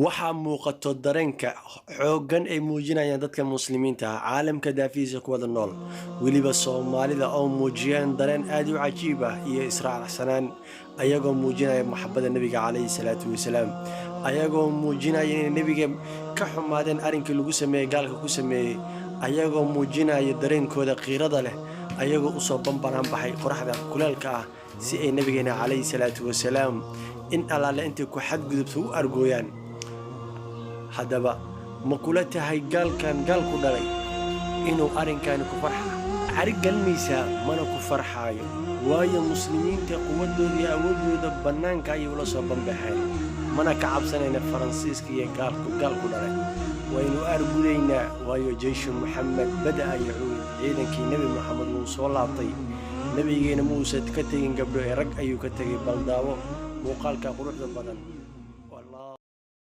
waxaa muuqato dareenka xooggan ay muujinayaan dadka muslimiinta ah caalamka daafiisa ku wada nool weliba Soomaalida oo muujiyeen dareen aad u cajiib ah iyo israacsanaan ayagoo muujinaya maxabada nabiga calayhi salaatu wasalaam ayagoo muujinaya in nabiga ka xumaadeen arinkii lagu sameeyay gaalka ku sameeyay ayagoo muujinaya dareenkooda qiirada leh ayagoo u soo bambanaan baxay qoraxda kuleelka ah si ay nabigeena calayhi salaatu wasalaam in allaale intii ku xadgudubto u argooyaan haddaba ma kula tahay gaalkan gaalku dhalay inuu arrinkan ku farxo carig galmaysaa mana ku farxaayo waayo muslimiinta quwadooda iyo awoodooda bannaanka ayay ula soo banbaxeen mana ka cabsanayna faransiiska iyo gaalku dhalay waynu argudaynaa waayo jeyshu Muhammad bada'a yahuud ciidankii nabi Muhammad uu soo laabtay nabigeena muusa ka tagin gabdho rag ayuu ka tagay baldaawo muuqaalka quruxda badan